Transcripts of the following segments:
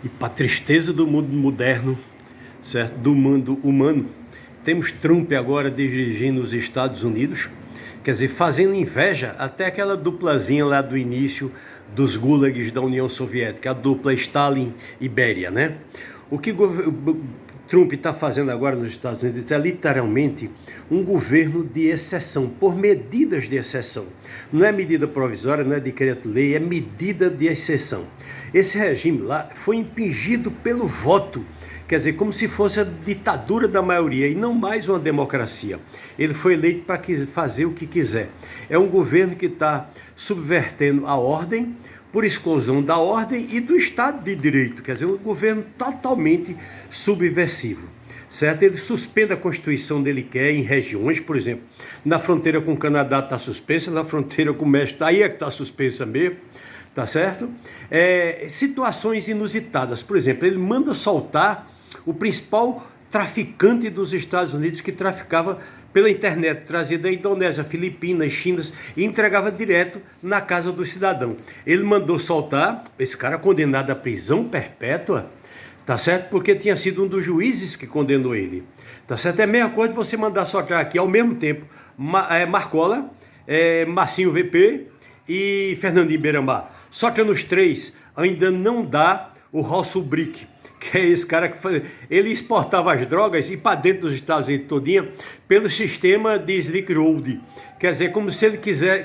E para tristeza do mundo moderno, certo? Do mundo humano, temos Trump agora dirigindo os Estados Unidos, quer dizer, fazendo inveja até aquela duplazinha lá do início dos gulags da União Soviética, a dupla Stalin e Beria, né? O que Trump está fazendo agora nos Estados Unidos é literalmente um governo de exceção, por medidas de exceção. Não é medida provisória, não é decreto-lei, é medida de exceção. Esse regime lá foi impingido pelo voto, quer dizer, como se fosse a ditadura da maioria e não mais uma democracia. Ele foi eleito para fazer o que quiser. É um governo que está subvertendo a ordem, por exclusão da ordem e do Estado de Direito, quer dizer, um governo totalmente subversivo, certo? Ele suspende a Constituição dele quer em regiões, por exemplo, na fronteira com o Canadá está suspensa, na fronteira com o México, aí é que está suspensa mesmo, tá certo? Situações inusitadas, por exemplo, ele manda soltar o principal traficante dos Estados Unidos que traficava pela internet, trazia da Indonésia, Filipinas, China e entregava direto na casa do cidadão. Ele mandou soltar esse cara condenado à prisão perpétua, tá certo? Porque tinha sido um dos juízes que condenou ele, tá certo? É a mesma coisa de você mandar soltar aqui ao mesmo tempo Marcola, Marcinho VP e Fernandinho Beiramar. Soltando os três, ainda não dá o Rosselbrick, que é esse cara que ele exportava as drogas e para dentro dos Estados Unidos todinha pelo sistema de Slick Road. Quer dizer, como se ele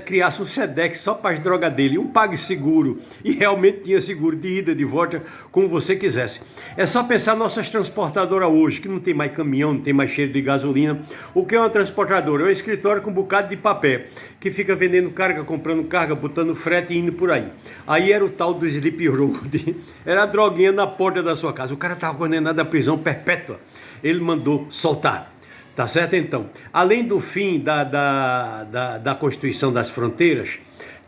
criasse um SEDEX só para as drogas dele, um PagSeguro, e realmente tinha seguro de ida, de volta, como você quisesse. É só pensar nossas transportadoras hoje, que não tem mais caminhão, não tem mais cheiro de gasolina. O que é uma transportadora? É um escritório com um bocado de papel, que fica vendendo carga, comprando carga, botando frete e indo por aí. Aí era o tal do Sleep Road, era a droguinha na porta da sua casa. O cara estava condenado à prisão perpétua, ele mandou soltar. Tá certo, então? Além do fim da Constituição das Fronteiras,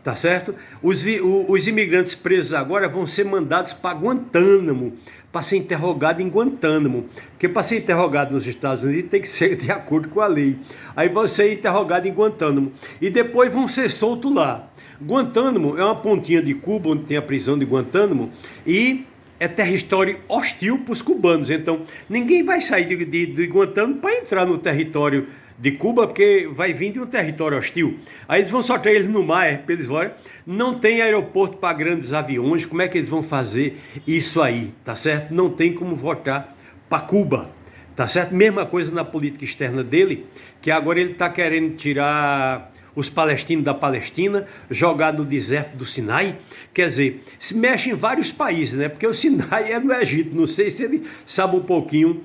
tá certo? Os imigrantes presos agora vão ser mandados para Guantánamo, para ser interrogado em Guantánamo. Porque para ser interrogado nos Estados Unidos tem que ser de acordo com a lei. Aí vão ser interrogados em Guantánamo. E depois vão ser soltos lá. Guantánamo é uma pontinha de Cuba, onde tem a prisão de Guantánamo, e é território hostil para os cubanos. Então, ninguém vai sair de Guantánamo para entrar no território de Cuba, porque vai vir de um território hostil. Aí eles vão soltar eles no mar, eles vão. Não tem aeroporto para grandes aviões, como é que eles vão fazer isso aí, tá certo? Não tem como voltar para Cuba, tá certo? Mesma coisa na política externa dele, que agora ele está querendo tirar os palestinos da Palestina, jogar no deserto do Sinai, quer dizer, se mexe em vários países, né? Porque o Sinai é no Egito, não sei se ele sabe um pouquinho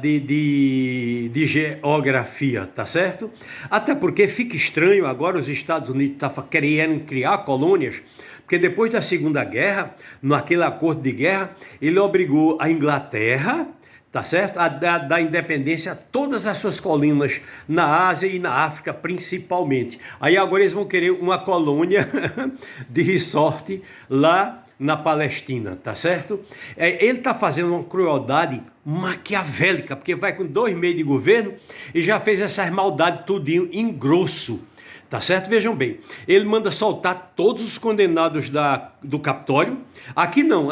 de geografia, tá certo? Até porque fica estranho agora os Estados Unidos estão querendo criar colônias, porque depois da Segunda Guerra, naquele acordo de guerra, ele obrigou a Inglaterra, tá certo? A dar independência a todas as suas colônias na Ásia e na África principalmente. Aí agora eles vão querer uma colônia de resort lá na Palestina, tá certo? Ele está fazendo uma crueldade maquiavélica, porque vai com 2 meses de governo e já fez essas maldades tudinho em grosso. Tá certo? Vejam bem, ele manda soltar todos os condenados do Capitólio. Aqui não,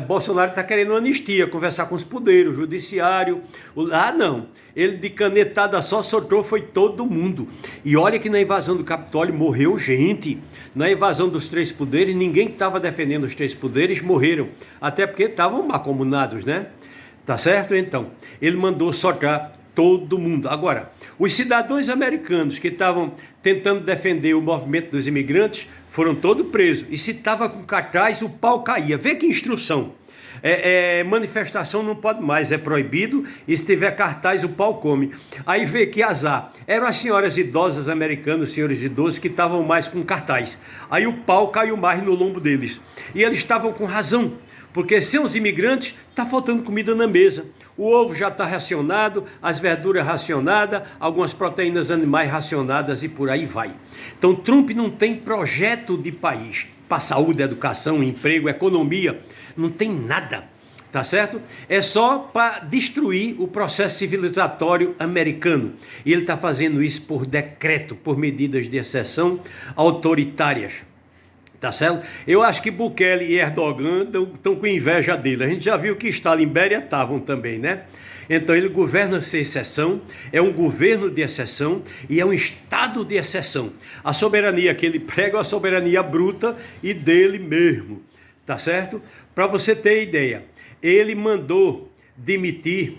Bolsonaro está querendo anistia, conversar com os poderes, o judiciário. Lá não, ele de canetada só soltou, foi todo mundo. E olha que na invasão do Capitólio morreu gente. Na invasão dos 3 poderes, ninguém que estava defendendo os 3 poderes morreram. Até porque estavam macomunados, né? Tá certo? Então, ele mandou soltar todo mundo. Agora, os cidadãos americanos que estavam tentando defender o movimento dos imigrantes foram todos presos. E se estava com cartaz, o pau caía. Vê que instrução. Manifestação não pode mais, é proibido, e se tiver cartaz o pau come. Aí vê que azar, eram as senhoras idosas americanas, senhores idosos que estavam mais com cartaz. Aí o pau caiu mais no lombo deles. E eles estavam com razão, porque sem os imigrantes está faltando comida na mesa. O ovo já está racionado, as verduras racionadas, algumas proteínas animais racionadas e por aí vai. Então Trump não tem projeto de país para saúde, educação, emprego, economia, não tem nada, tá certo? É só para destruir o processo civilizatório americano. E ele está fazendo isso por decreto, por medidas de exceção autoritárias. Tá certo? Eu acho que Bukele e Erdogan estão com inveja dele. A gente já viu que Stalin e Beria estavam também, né? Então ele governa sem exceção, é um governo de exceção e é um estado de exceção. A soberania que ele prega é uma soberania bruta e dele mesmo, tá certo? Para você ter ideia, ele mandou demitir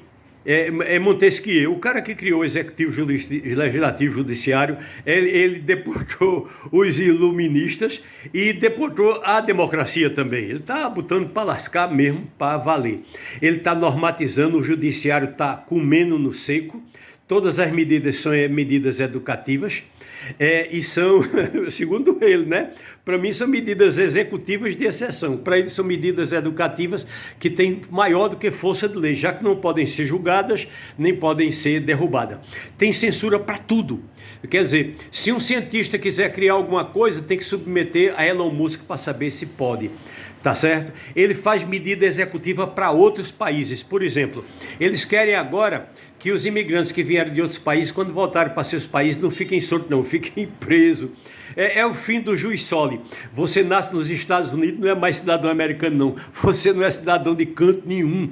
Montesquieu, o cara que criou o executivo, legislativo, judiciário, ele deportou os iluministas e deportou a democracia também. Ele está botando para lascar mesmo, para valer. Ele está normatizando, o judiciário está comendo no seco. Todas as medidas são medidas educativas e são, segundo ele, né? Para mim são medidas executivas de exceção. Para ele são medidas educativas que têm maior do que força de lei, já que não podem ser julgadas, nem podem ser derrubadas. Tem censura para tudo. Quer dizer, se um cientista quiser criar alguma coisa, tem que submeter a Elon Musk para saber se pode. Tá certo? Ele faz medida executiva para outros países. Por exemplo, eles querem agora que os imigrantes que vieram de outros países, quando voltarem para seus países, não fiquem soltos, não, fiquem presos. É o fim do juiz soli. Você nasce nos Estados Unidos, não é mais cidadão americano, não. Você não é cidadão de canto nenhum.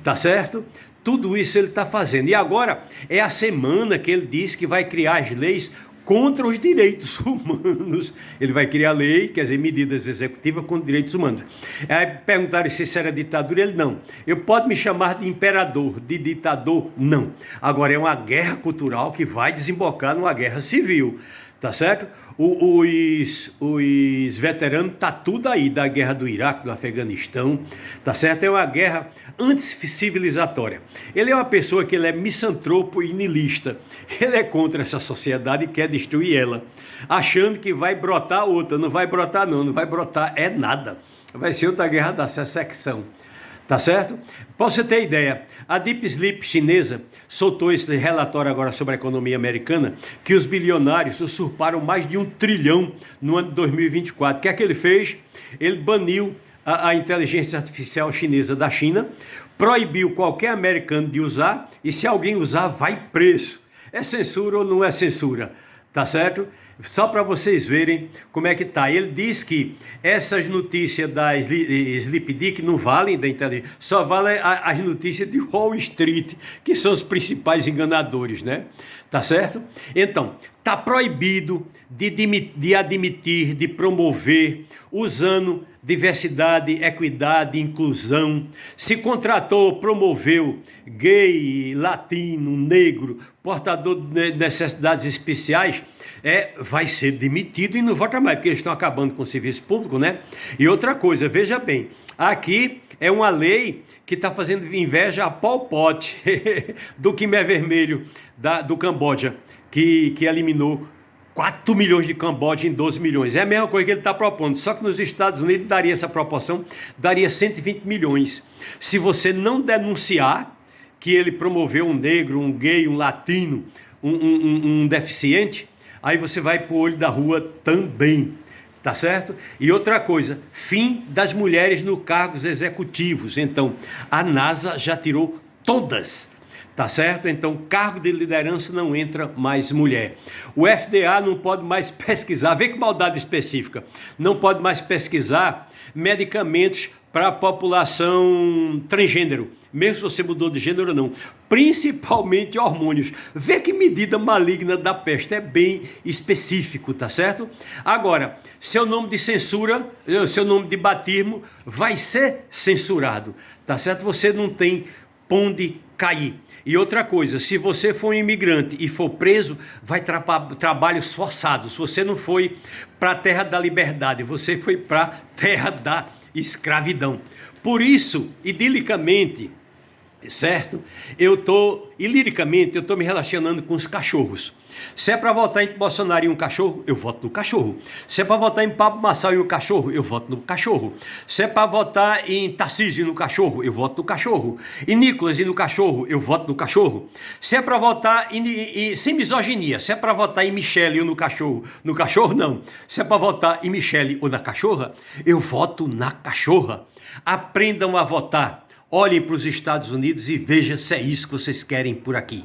Tá certo? Tudo isso ele está fazendo. E agora é a semana que ele diz que vai criar as leis contra os direitos humanos. Ele vai criar lei, quer dizer, medidas executivas contra direitos humanos. Aí perguntaram se isso era ditadura, ele não. Eu pode me chamar de imperador, de ditador, não. Agora é uma guerra cultural que vai desembocar numa guerra civil, tá certo? Os veteranos tá tudo aí, da guerra do Iraque, do Afeganistão, tá certo? É uma guerra anticivilizatória. Ele é uma pessoa que ele é misantropo e niilista. Ele é contra essa sociedade e quer destruir ela, achando que vai brotar outra. Não vai brotar não, não vai brotar é nada. Vai ser outra guerra da secessão. Tá certo? Para você ter ideia, a Deep Sleep chinesa soltou esse relatório agora sobre a economia americana, que os bilionários usurparam mais de 1 trilhão no ano de 2024. O que é que ele fez? Ele baniu a inteligência artificial chinesa da China, proibiu qualquer americano de usar, e se alguém usar, vai preso. É censura ou não é censura? Tá certo? Só para vocês verem como é que tá. Ele diz que essas notícias da Sleepdick não valem da internet, só valem as notícias de Wall Street, que são os principais enganadores, né? Tá certo? Então, tá proibido de admitir, de promover, usando diversidade, equidade, inclusão. Se contratou, promoveu gay, latino, negro, portador de necessidades especiais, vai ser demitido e não volta mais, porque eles estão acabando com o serviço público, né? E outra coisa, veja bem, aqui é uma lei que está fazendo inveja a Pol Pot, do Khmer Vermelho, do Camboja, que eliminou 4 milhões de Camboja em 12 milhões. É a mesma coisa que ele está propondo, só que nos Estados Unidos daria essa proporção, daria 120 milhões. Se você não denunciar que ele promoveu um negro, um gay, um latino, um deficiente, aí você vai pro olho da rua também, tá certo? E outra coisa, fim das mulheres nos cargos executivos. Então, a NASA já tirou todas, tá certo? Então, cargo de liderança não entra mais mulher. O FDA não pode mais pesquisar, vê que maldade específica, não pode mais pesquisar medicamentos para a população transgênero, mesmo se você mudou de gênero ou não, principalmente hormônios. Vê que medida maligna da peste, é bem específico, tá certo? Agora, seu nome de censura, seu nome de batismo vai ser censurado, tá certo? Você não tem onde cair. E outra coisa, se você for um imigrante e for preso, vai trabalhos forçados. Você não foi para a terra da liberdade, você foi para a terra da escravidão. Por isso, idilicamente, certo? Liricamente, eu estou me relacionando com os cachorros. Se é para votar em Bolsonaro e um cachorro, eu voto no cachorro. Se é para votar em Pablo Marçal e um cachorro, eu voto no cachorro. Se é para votar em Tarcísio e no cachorro, eu voto no cachorro. E Nicolas e no cachorro, eu voto no cachorro. Se é para votar sem misoginia, se é para votar em Michele ou no cachorro não. Se é para votar em Michele ou na cachorra, eu voto na cachorra. Aprendam a votar. Olhem para os Estados Unidos e vejam se é isso que vocês querem por aqui.